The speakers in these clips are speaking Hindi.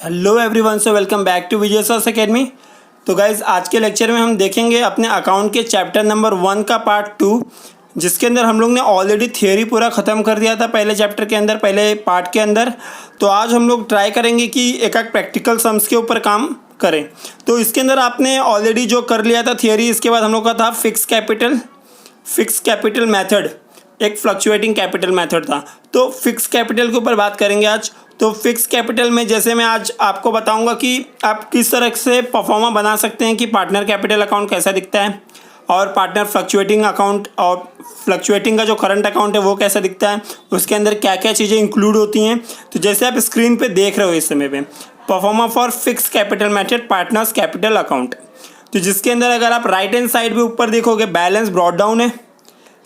Hello everyone, so welcome back to Vijay सॉस एकेडमी। तो गाइज आज के लेक्चर में हम देखेंगे अपने अकाउंट के चैप्टर नंबर 1 का पार्ट 2, जिसके अंदर हम लोग ने ऑलरेडी थियोरी पूरा ख़त्म कर दिया था पहले चैप्टर के अंदर, पहले पार्ट के अंदर। तो आज हम लोग ट्राई करेंगे कि एक प्रैक्टिकल सम्स के ऊपर काम करें। तो इसके अंदर आपने ऑलरेडी जो कर लिया था थियोरी, इसके बाद हम लोग का था फिक्स कैपिटल मेथड, एक फ्लक्चुएटिंग कैपिटल मेथड था। तो फिक्स कैपिटल के ऊपर बात करेंगे आज। तो फिक्स कैपिटल में जैसे मैं आज आपको बताऊंगा कि आप किस तरह से परफॉर्मा बना सकते हैं कि पार्टनर कैपिटल अकाउंट कैसा दिखता है, और पार्टनर फ्लक्चुएटिंग अकाउंट और फ्लक्चुएटिंग का जो करंट अकाउंट है वो कैसा दिखता है, उसके अंदर क्या क्या चीज़ें इंक्लूड होती हैं। तो जैसे आप स्क्रीन पे देख रहे हो इस समय पे, pro forma for fix capital method partners capital account. तो जिसके अंदर अगर आप राइट हैंड साइड पे ऊपर देखोगे, बैलेंस ब्रॉट डाउन है,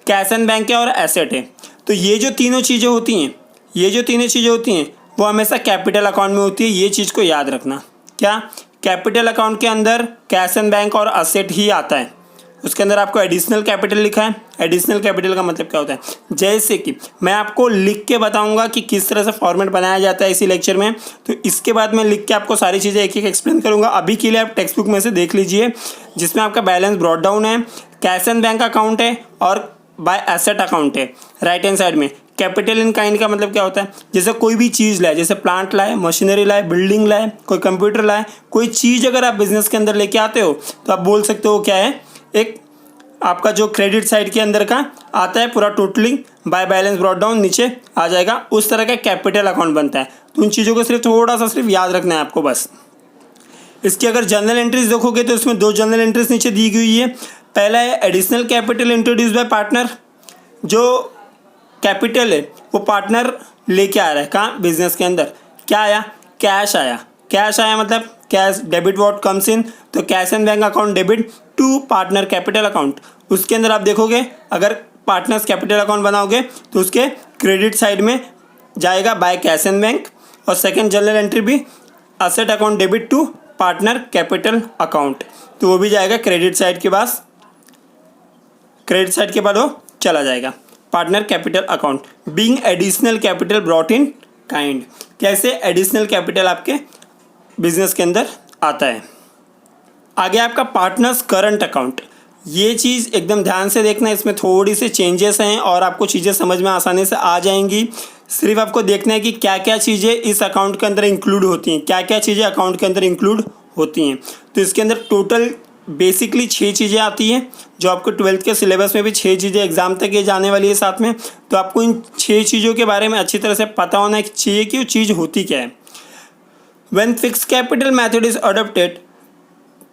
कैश एंड बैंक है और एसेट है। तो ये जो तीनों चीज़ें होती हैं वो हमेशा कैपिटल अकाउंट में होती है। ये चीज़ को याद रखना, क्या कैपिटल अकाउंट के अंदर कैश एंड बैंक और एसेट ही आता है। उसके अंदर आपको एडिशनल कैपिटल लिखा है। एडिशनल कैपिटल का मतलब क्या होता है, जैसे कि मैं आपको लिख के बताऊंगा कि किस तरह से फॉर्मेट बनाया जाता है इसी लेक्चर में। तो इसके बाद मैं लिख के आपको सारी चीज़ें एक एक एक्सप्लेन करूंगा। अभी के लिए आप टेक्स्ट बुक में से देख लीजिए, जिसमें आपका बैलेंस ब्रॉट डाउन है, कैश एंड बैंक अकाउंट है और बाय एसेट अकाउंट है। राइट हैंड साइड में कैपिटल इन काइंड का मतलब क्या होता है, जैसे कोई भी चीज़ लाए, जैसे प्लांट लाए, मशीनरी लाए, बिल्डिंग लाए, कोई कंप्यूटर लाए, कोई चीज़ अगर आप बिजनेस के अंदर लेके आते हो तो आप बोल सकते हो क्या है, एक आपका जो क्रेडिट साइड के अंदर का आता है पूरा totally by balance brought down नीचे आ जाएगा, उस तरह का कैपिटल अकाउंट बनता है। तो उन चीज़ों को सिर्फ याद रखना है आपको बस। इसकी अगर जर्नल एंट्रीज देखोगे तो इसमें 2 जर्नल एंट्रीज नीचे दी गई है। पहला है additional capital introduce by partner. जो कैपिटल है वो पार्टनर लेके आ रहा है कहाँ, बिजनेस के अंदर। क्या आया, कैश आया। कैश आया मतलब cash debit what comes in, तो cash and bank account debit to partner capital account. उसके अंदर आप देखोगे अगर पार्टनर्स कैपिटल अकाउंट बनाओगे तो उसके क्रेडिट साइड में जाएगा बाय कैश एंड बैंक, और सेकेंड जर्नल एंट्री भी asset account debit to partner capital account, तो वो भी जाएगा क्रेडिट साइड के पास। क्रेडिट साइड के बाद वो चला जाएगा partner capital account. Being additional capital brought in kind, कैसे एडिशनल कैपिटल आपके बिजनेस के अंदर आता है। आगे आपका पार्टनर्स करंट अकाउंट। ये चीज़ एकदम ध्यान से देखना, इसमें थोड़ी सी चेंजेस हैं और आपको चीज़ें समझ में आसानी से आ जाएंगी। सिर्फ आपको देखना है कि क्या क्या चीज़ें इस अकाउंट के अंदर इंक्लूड होती हैं, क्या क्या चीज़ें अकाउंट के अंदर इंक्लूड होती हैं। तो इसके अंदर टोटल बेसिकली 6 चीज़ें आती हैं, जो आपको 12th के सिलेबस में भी 6 चीज़ें एग्जाम तक ये जाने वाली है साथ में। तो आपको इन 6 चीज़ों के बारे में अच्छी तरह से पता होना चाहिए कि वो चीज़ होती क्या है। When fix capital method is adopted,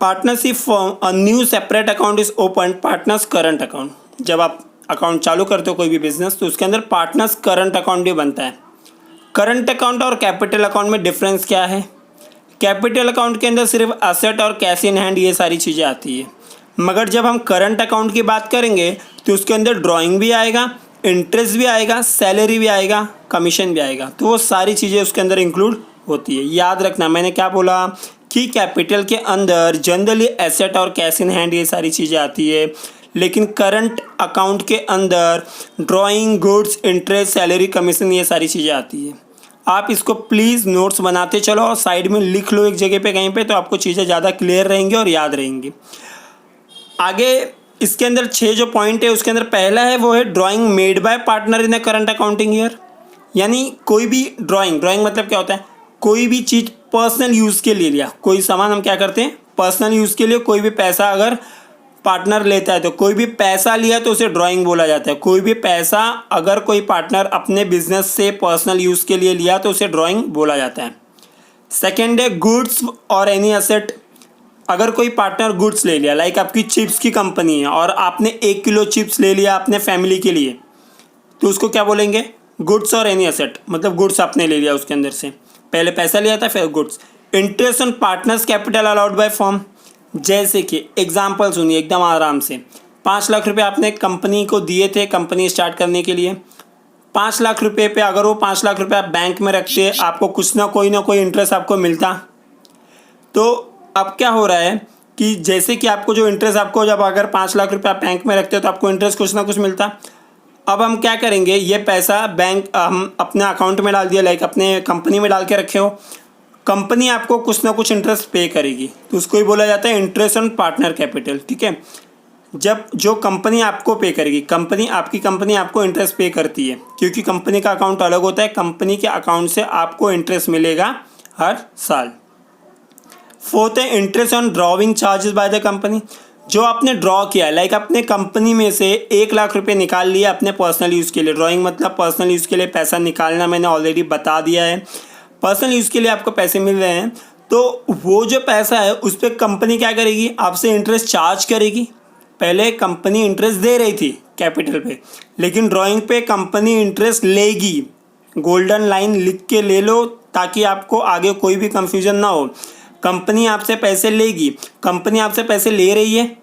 partnership form a new separate account is open, partners current account. जब आप अकाउंट चालू करते हो कोई भी बिजनेस, तो उसके अंदर पार्टनर्स करंट अकाउंट भी बनता है। करंट अकाउंट और कैपिटल अकाउंट में डिफरेंस क्या है, कैपिटल अकाउंट के अंदर सिर्फ असेट और कैश इन हैंड ये सारी चीज़ें आती है, मगर जब हम करंट अकाउंट की बात करेंगे तो उसके अंदर ड्राइंग भी आएगा, इंटरेस्ट भी आएगा, सैलरी भी आएगा, कमीशन भी आएगा। तो वो सारी चीज़ें उसके अंदर इंक्लूड होती है। याद रखना मैंने क्या बोला कि कैपिटल के अंदर जनरली एसेट और कैश इन हैंड ये सारी चीज़ें आती है, लेकिन करंट अकाउंट के अंदर drawing, goods, interest, salary, commission ये सारी चीज़ें आती है। आप इसको प्लीज़ नोट्स बनाते चलो और साइड में लिख लो एक जगह पे कहीं पे, तो आपको चीज़ें ज़्यादा क्लियर रहेंगी और याद रहेंगी। आगे इसके अंदर 6 जो पॉइंट है उसके अंदर पहला है वो है drawing made by partner in a current accounting year. यानी कोई भी ड्राइंग मतलब क्या होता है, कोई भी चीज़ पर्सनल यूज़ के लिए लिया, कोई सामान हम क्या करते हैं पर्सनल यूज़ के लिए, कोई भी पैसा अगर पार्टनर लेता है तो कोई भी पैसा लिया तो उसे ड्राइंग बोला जाता है। कोई भी पैसा अगर कोई पार्टनर अपने बिजनेस से पर्सनल यूज़ के लिए लिया तो उसे ड्राइंग बोला जाता है। सेकेंड है गुड्स और एनी एसेट। अगर कोई पार्टनर गुड्स ले लिया, लाइक आपकी चिप्स की कंपनी है और आपने 1 किलो चिप्स ले लिया अपने फैमिली के लिए, तो उसको क्या बोलेंगे, गुड्स और एनी एसेट। मतलब गुड्स आपने ले लिया, उसके अंदर से पहले पैसा लिया था फिर goods. Interest on partners capital allowed by firm. जैसे कि एग्जाम्पल सुनिए एकदम आराम से, 5 लाख रुपए आपने कंपनी को दिए थे कंपनी स्टार्ट करने के लिए। 5 लाख रुपए पे अगर वो 5 लाख रुपए आप बैंक में रखते, आपको कुछ ना कोई इंटरेस्ट आपको मिलता। तो अब क्या हो रहा है कि जैसे कि आपको जो इंटरेस्ट, आपको जब अगर 5 लाख रुपए आप बैंक में रखते हो तो आपको इंटरेस्ट कुछ ना कुछ मिलता। अब हम क्या करेंगे, ये पैसा बैंक हम अपने अकाउंट में डाल दिया, लाइक अपने कंपनी में डाल के रखे हो। कंपनी आपको कुछ ना कुछ इंटरेस्ट पे करेगी, तो उसको ही बोला जाता है इंटरेस्ट ऑन पार्टनर कैपिटल। ठीक है, जब जो कंपनी आपको पे करेगी, आपकी कंपनी आपको इंटरेस्ट पे करती है, क्योंकि कंपनी का अकाउंट अलग होता है, कंपनी के अकाउंट से आपको इंटरेस्ट मिलेगा हर साल। फोर्थ है interest on drawing charges by the company. जो आपने ड्रॉ किया है, लाइक अपने कंपनी में से 1,00,000 रुपये निकाल लिया अपने पर्सनल यूज़ के लिए। ड्राइंग मतलब पर्सनल यूज़ के लिए पैसा निकालना मैंने ऑलरेडी बता दिया है। पर्सनल यूज़ के लिए आपको पैसे मिल रहे हैं, तो वो जो पैसा है उस पर कंपनी क्या करेगी, आपसे इंटरेस्ट चार्ज करेगी। पहले कंपनी इंटरेस्ट दे रही थी कैपिटल पे, लेकिन ड्राइंग पे कंपनी इंटरेस्ट लेगी। गोल्डन लाइन लिख के ले लो ताकि आपको आगे कोई भी कंफ्यूजन ना हो। कंपनी आपसे पैसे लेगी, कंपनी आपसे पैसे ले रही है,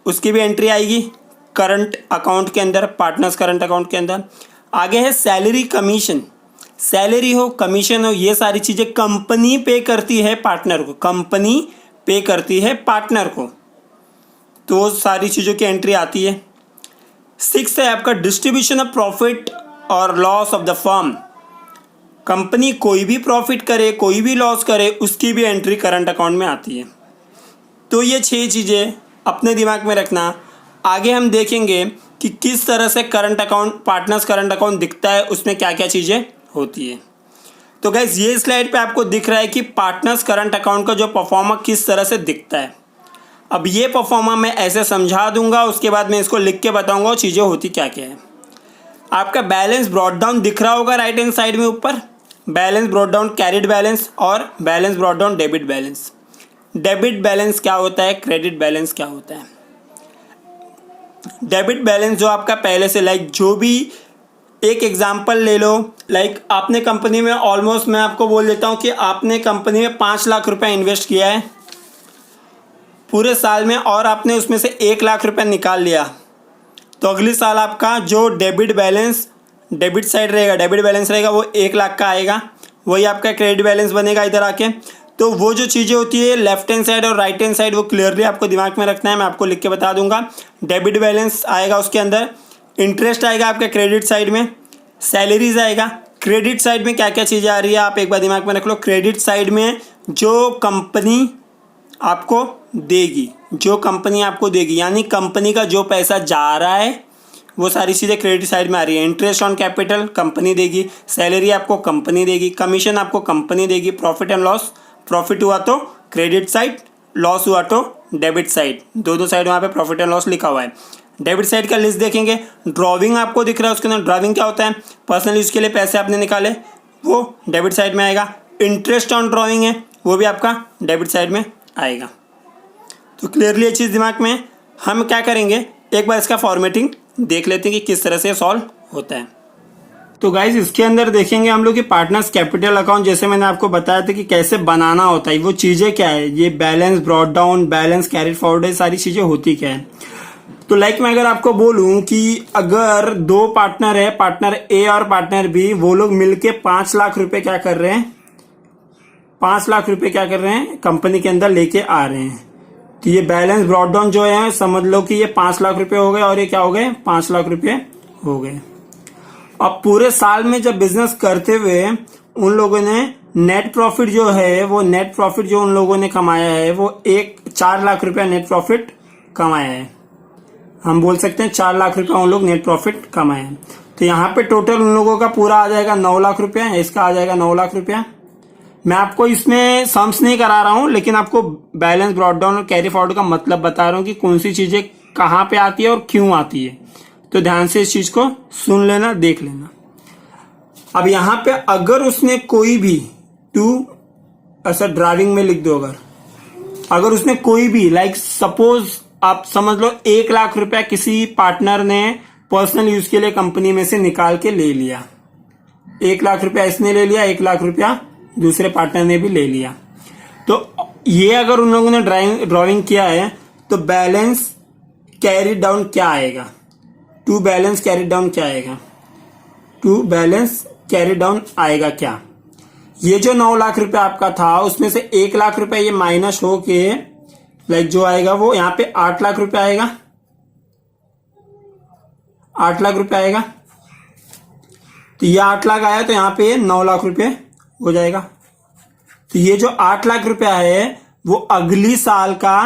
उसकी भी एंट्री आएगी करंट अकाउंट के अंदर, पार्टनर्स करंट अकाउंट के अंदर। आगे है सैलरी कमीशन। सैलरी हो, कमीशन हो, ये सारी चीज़ें कंपनी पे करती है पार्टनर को, कंपनी पे करती है पार्टनर को, तो सारी चीज़ों की एंट्री आती है। 6 है आपका डिस्ट्रीब्यूशन ऑफ प्रॉफिट और loss of the firm. Company कोई भी प्रॉफिट करे, कोई भी लॉस करे, उसकी भी एंट्री करंट अकाउंट में आती है। तो ये 6 चीज़ें अपने दिमाग में रखना। आगे हम देखेंगे कि किस तरह से current account, partners current account दिखता है, उसमें क्या क्या चीज़ें होती है। तो गाइस ये स्लाइड पे आपको दिख रहा है कि पार्टनर्स करंट अकाउंट का जो परफॉर्मा किस तरह से दिखता है। अब ये परफॉर्मा मैं ऐसे समझा दूंगा, उसके बाद मैं इसको लिख के बताऊंगा चीज़ें होती क्या क्या है। आपका बैलेंस ब्रॉट डाउन दिख रहा होगा राइट हैंड साइड में ऊपर, balance brought down carried balance और balance brought down debit balance. Debit balance क्या होता है, क्रेडिट बैलेंस क्या होता है। डेबिट बैलेंस जो आपका पहले से, लाइक जो भी एक एग्जांपल ले लो, लाइक आपने कंपनी में ऑलमोस्ट, मैं आपको बोल देता हूँ कि आपने कंपनी में 5 लाख रुपए इन्वेस्ट किया है पूरे साल में, और आपने उसमें से 1,00,000 रुपये निकाल लिया, तो अगले साल आपका जो डेबिट बैलेंस, डेबिट साइड रहेगा, डेबिट बैलेंस रहेगा, वो 1,00,000 का आएगा। वही आपका क्रेडिट बैलेंस बनेगा इधर आके। तो वो जो चीज़ें होती है लेफ्ट हैंड साइड और राइट हैंड साइड, वो क्लियरली आपको दिमाग में रखना है, मैं आपको लिख के बता दूंगा। डेबिट बैलेंस आएगा, उसके अंदर इंटरेस्ट आएगा आपके क्रेडिट साइड में, सैलरीज आएगा। क्रेडिट साइड में क्या क्या चीज़ें आ रही है आप एक बार दिमाग में रख लो। क्रेडिट साइड में जो कंपनी आपको देगी, जो कंपनी आपको देगी, यानी कंपनी का जो पैसा जा रहा है वो सारी चीज़ें क्रेडिट साइड में आ रही है। इंटरेस्ट ऑन कैपिटल कंपनी देगी, सैलरी आपको कंपनी देगी, कमीशन आपको कंपनी देगी, प्रॉफिट एंड लॉस, प्रॉफिट हुआ तो क्रेडिट साइड, लॉस हुआ तो डेबिट साइड, दो साइड वहाँ पे प्रॉफिट एंड लॉस लिखा हुआ है। डेबिट साइड का लिस्ट देखेंगे, ड्रॉविंग आपको दिख रहा है, उसके अंदर ड्रॉविंग क्या होता है, पर्सनल यूज़ के लिए पैसे आपने निकाले, वो डेबिट साइड में आएगा। इंटरेस्ट ऑन ड्रॉविंग है, वो भी आपका डेबिट साइड में आएगा। तो क्लियरली ये चीज़ दिमाग में। हम क्या करेंगे, एक बार इसका फॉर्मेटिंग देख लेते हैं कि किस तरह से सॉल्व होता है। तो गाइज इसके अंदर देखेंगे हम लोग कि पार्टनर्स कैपिटल अकाउंट, जैसे मैंने आपको बताया था कि कैसे बनाना होता है, वो चीज़ें क्या है, ये balance brought down, balance carried forward, सारी चीज़ें होती क्या है। तो लाइक मैं अगर आपको बोलूं कि अगर 2 पार्टनर है, पार्टनर ए और पार्टनर बी, वो लोग मिलके 5 लाख रुपए क्या कर रहे हैं, 5 लाख रुपए क्या कर रहे हैं, कंपनी के अंदर लेके आ रहे हैं। तो ये बैलेंस ब्रॉट डाउन जो है, समझ लो कि ये 5 लाख रुपए हो गए और ये क्या हो गए, 5 लाख रुपए हो गए। अब पूरे साल में जब बिजनेस करते हुए उन लोगों ने नेट प्रॉफिट जो है, वो नेट प्रॉफिट जो उन लोगों ने कमाया है, वो 4 लाख रुपया नेट प्रॉफिट कमाया है। हम बोल सकते हैं 4 लाख रुपया उन लोग नेट प्रॉफिट कमाए हैं। तो यहाँ पे टोटल उन लोगों का पूरा आ जाएगा 9 लाख रुपया, इसका आ जाएगा 9 लाख रुपया। मैं आपको इसमें सम्स नहीं करा रहा हूं, लेकिन आपको बैलेंस ब्रॉट डाउन और कैरी फॉरवर्ड का मतलब बता रहा हूं कि कौन सी चीजें कहाँ पे आती है और क्यों आती है। तो ध्यान से इस चीज को सुन लेना, देख लेना। अब यहाँ पे अगर उसने कोई भी ऐसा ड्राइविंग में लिख दो, अगर उसने कोई भी, लाइक सपोज आप समझ लो 1 लाख रुपया किसी पार्टनर ने पर्सनल यूज के लिए कंपनी में से निकाल के ले लिया, 1 लाख रुपया इसने ले लिया, 1 लाख रुपया दूसरे पार्टनर ने भी ले लिया। तो ये अगर उन लोगों ने ड्राइंग किया है तो बैलेंस कैरी डाउन क्या आएगा, टू बैलेंस कैरी डाउन क्या आएगा, टू बैलेंस कैरी डाउन आएगा क्या। ये जो 9 लाख रुपया आपका था उसमें से 1 लाख रुपया ये माइनस हो के लाइक जो आएगा वो यहाँ पे 8 लाख रुपया आएगा, 8 लाख रुपया आएगा। तो ये 8 लाख आया तो यहाँ पे 9 लाख रुपये हो जाएगा। तो ये जो 8 लाख रुपया है वो अगली साल का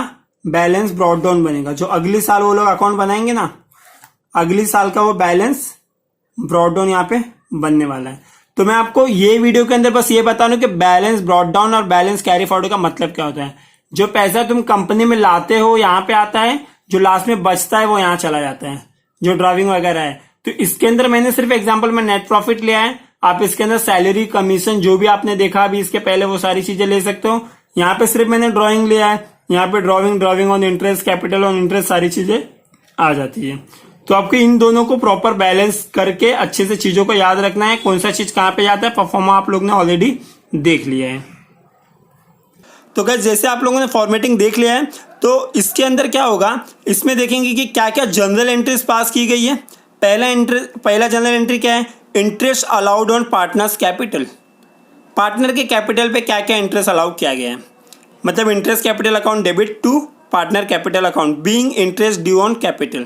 बैलेंस ब्रॉट डाउन बनेगा। जो अगली साल वो लोग अकाउंट बनाएंगे ना, अगली साल का वो बैलेंस ब्रॉट डाउन यहाँ पे बनने वाला है। तो मैं आपको ये वीडियो के अंदर बस ये बता दूं कि बैलेंस ब्रॉट डाउन और बैलेंस कैरी फॉरवर्ड का मतलब क्या होता है। जो पैसा तुम कंपनी में लाते हो यहाँ पे आता है, जो लास्ट में बचता है वो यहाँ चला जाता है, जो ड्राइविंग वगैरह है। तो इसके अंदर मैंने सिर्फ एग्जाम्पल में नेट प्रॉफिट लिया है। आप इसके अंदर सैलरी, कमीशन, जो भी आपने देखा अभी इसके पहले, वो सारी चीजें ले सकते हो। यहाँ पे सिर्फ मैंने ड्रॉइंग लिया है, यहाँ पे drawing on interest, capital on interest, सारी चीजें आ जाती है। तो आपको इन दोनों को प्रॉपर बैलेंस करके अच्छे से चीजों को याद रखना है, कौन सा चीज कहां पे जाता है। परफॉर्मा आप लोग ने ऑलरेडी देख लिया है। तो गाइस जैसे आप लोगों ने फॉर्मेटिंग देख लिया है, तो इसके अंदर क्या होगा, इसमें देखेंगे कि क्या क्या जनरल एंट्रीज पास की गई है। पहला जनरल एंट्री क्या है, interest allowed on partners capital. Partner के कैपिटल पे क्या क्या इंटरेस्ट अलाउ किया गया है, मतलब interest capital account debit to partner capital account being interest due on capital.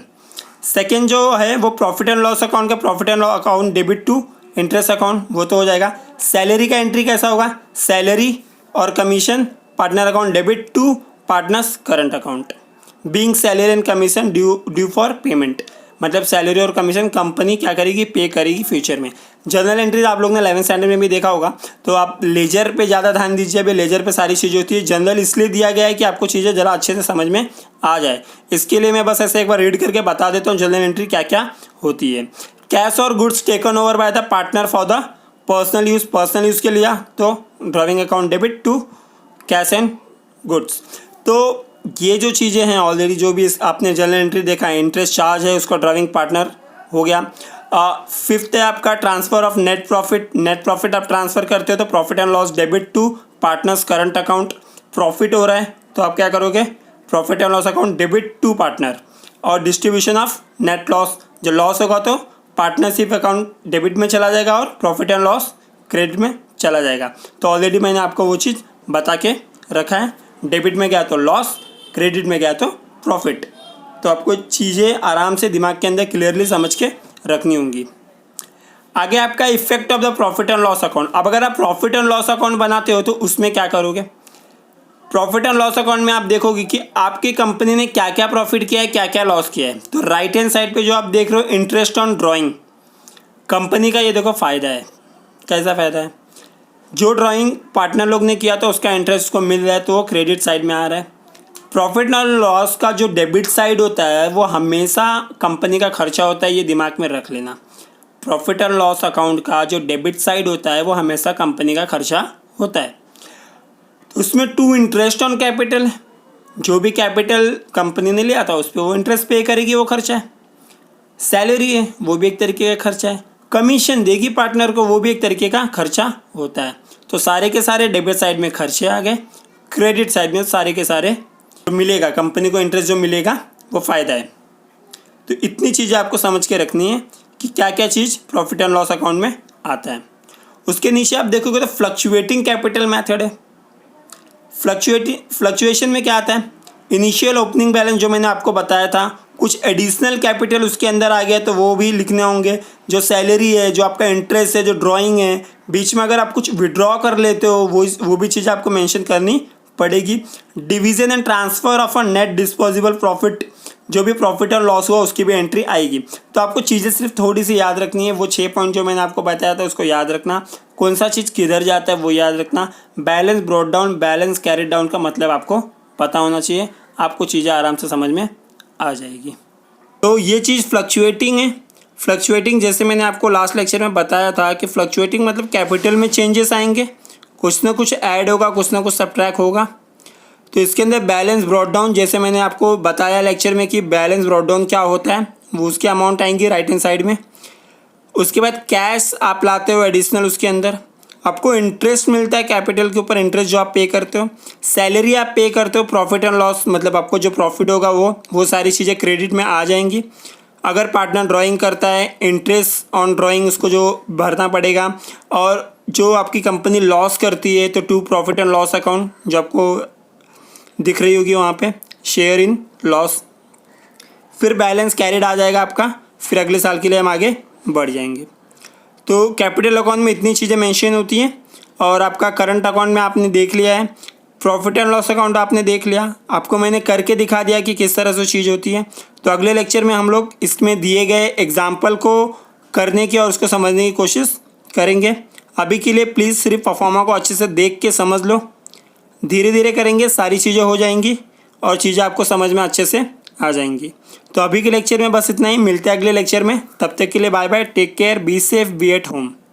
Second जो है वो प्रॉफिट एंड लॉस अकाउंट का profit and loss account debit to interest account, वो तो हो जाएगा। सैलरी का एंट्री कैसा होगा, सैलरी और commission partner account debit to partners current account being salary and commission due for payment, मतलब सैलरी और कमीशन कंपनी क्या करेगी, पे करेगी फ्यूचर में। जनरल एंट्रीज आप लोग ने 11th स्टैंडर्ड में भी देखा होगा। तो आप लेजर पे ज़्यादा ध्यान दीजिए, अभी लेजर पे सारी चीज़ें होती है। जनरल इसलिए दिया गया है कि आपको चीज़ें ज़रा अच्छे से समझ में आ जाए। इसके लिए मैं बस ऐसे एक बार रीड करके बता देता हूँ जनरल एंट्री क्या क्या होती है। कैश और goods taken over by the partner for the personal use, personal use के लिया तो driving account debit to cash and goods. तो ये जो चीज़ें हैं ऑलरेडी, जो भी आपने जनरल एंट्री देखा है, इंटरेस्ट चार्ज है उसका ड्राइविंग पार्टनर हो गया। फिफ्थ है आपका transfer of net profit. Net profit आप ट्रांसफर करते हो तो profit and loss debit to partners current account. Profit हो रहा है तो आप क्या करोगे, profit and loss account debit to partner. और डिस्ट्रीब्यूशन ऑफ नेट लॉस, जो लॉस होगा तो पार्टनरशिप अकाउंट डेबिट में चला जाएगा और प्रॉफिट एंड लॉस क्रेडिट में चला जाएगा। तो ऑलरेडी मैंने आपको वो चीज़ बता के रखा है। डेबिट में गया तो लॉस, क्रेडिट में गया तो प्रॉफिट। तो आपको चीज़ें आराम से दिमाग के अंदर क्लियरली समझ के रखनी होंगी। आगे आपका effect of the profit and loss account. अब अगर आप प्रॉफिट एंड लॉस अकाउंट बनाते हो तो उसमें क्या करोगे, प्रॉफिट एंड लॉस अकाउंट में आप देखोगे कि आपकी कंपनी ने क्या क्या प्रॉफिट किया है, क्या क्या लॉस किया है। तो राइट हैंड साइड पे जो आप देख रहे हो इंटरेस्ट ऑन ड्राइंग, कंपनी का ये देखो फ़ायदा है। कैसा फ़ायदा है, जो ड्राइंग पार्टनर लोग ने किया तो उसका इंटरेस्ट को मिल रहा है तो वो क्रेडिट साइड में आ रहा है। प्रॉफिट एंड लॉस का जो डेबिट साइड होता है वो हमेशा कंपनी का खर्चा होता है, ये दिमाग में रख लेना। प्रॉफिट एंड लॉस अकाउंट का जो डेबिट साइड होता है वो हमेशा कंपनी का खर्चा होता है। तो उसमें टू इंटरेस्ट ऑन कैपिटल, जो भी कैपिटल कंपनी ने लिया था उस पर वो इंटरेस्ट पे करेगी, वो खर्चा है। सैलरी है वो भी एक तरीके का खर्चा है। कमीशन देगी पार्टनर को, वो भी एक तरीके का खर्चा होता है। तो सारे के सारे डेबिट साइड में खर्चे आ गए, क्रेडिट साइड में सारे के सारे जो मिलेगा कंपनी को इंटरेस्ट जो मिलेगा वो फ़ायदा है। तो इतनी चीज़ें आपको समझ के रखनी है कि क्या क्या चीज़ प्रॉफिट एंड लॉस अकाउंट में आता है। उसके नीचे आप देखोगे तो फ्लक्चुएटिंग कैपिटल मेथड है। फ्लक्चुएशन में क्या आता है, इनिशियल ओपनिंग बैलेंस जो मैंने आपको बताया था, कुछ एडिशनल कैपिटल उसके अंदर आ गया तो वो भी लिखने होंगे। जो सैलरी है, जो आपका इंटरेस्ट है, जो ड्राइंग है, बीच में अगर आप कुछ विड्रॉ कर लेते हो वो भी चीज़ आपको मेंशन करनी पड़ेगी। Division and transfer of a net disposable profit, जो भी प्रॉफिट और लॉस हुआ उसकी भी एंट्री आएगी। तो आपको चीज़ें सिर्फ थोड़ी सी याद रखनी है। वो 6 पॉइंट जो मैंने आपको बताया था उसको याद रखना, कौन सा चीज़ किधर जाता है वो याद रखना। Balance brought down, balance carried down का मतलब आपको पता होना चाहिए, आपको चीज़ें आराम से समझ में आ जाएगी। तो ये चीज़ फ्लक्चुएटिंग है। फ्लक्चुएटिंग जैसे मैंने आपको लास्ट लेक्चर में बताया था कि फ्लक्चुएटिंग मतलब कैपिटल में चेंजेस आएंगे, कुछ ना कुछ ऐड होगा, कुछ ना कुछ सबट्रैक्ट होगा। तो इसके अंदर बैलेंस ब्रॉट डाउन, जैसे मैंने आपको बताया लेक्चर में कि बैलेंस ब्रॉट डाउन क्या होता है, वो उसकी अमाउंट आएंगी राइट हैंड साइड में। उसके बाद कैश आप लाते हो एडिशनल, उसके अंदर आपको इंटरेस्ट मिलता है कैपिटल के ऊपर, इंटरेस्ट जो आप पे करते हो। सैलरी आप पे करते हो, प्रॉफिट एंड लॉस मतलब आपको जो प्रॉफिट होगा वो सारी चीज़ें क्रेडिट में आ जाएंगी। अगर पार्टनर ड्राइंग करता है, इंटरेस्ट ऑन ड्राइंग उसको जो भरना पड़ेगा। और जो आपकी कंपनी लॉस करती है तो to profit and loss account जो आपको दिख रही होगी वहाँ पे, शेयर इन लॉस। फिर बैलेंस कैरिड आ जाएगा आपका, फिर अगले साल के लिए हम आगे बढ़ जाएंगे। तो कैपिटल अकाउंट में इतनी चीज़ें मेंशन होती हैं। और आपका करंट अकाउंट में आपने देख लिया है, प्रॉफिट एंड लॉस अकाउंट आपने देख लिया, आपको मैंने करके दिखा दिया कि किस तरह से चीज़ होती है। तो अगले लेक्चर में हम लोग इसमें दिए गए एग्जाम्पल को करने की और उसको समझने की कोशिश करेंगे। अभी के लिए प्लीज़ सिर्फ परफॉर्मा को अच्छे से देख के समझ लो, धीरे धीरे करेंगे सारी चीज़ें हो जाएंगी और चीज़ें आपको समझ में अच्छे से आ जाएंगी। तो अभी के लेक्चर में बस इतना ही, मिलते हैं अगले लेक्चर में। तब तक के लिए bye bye, take care, be safe, be at home.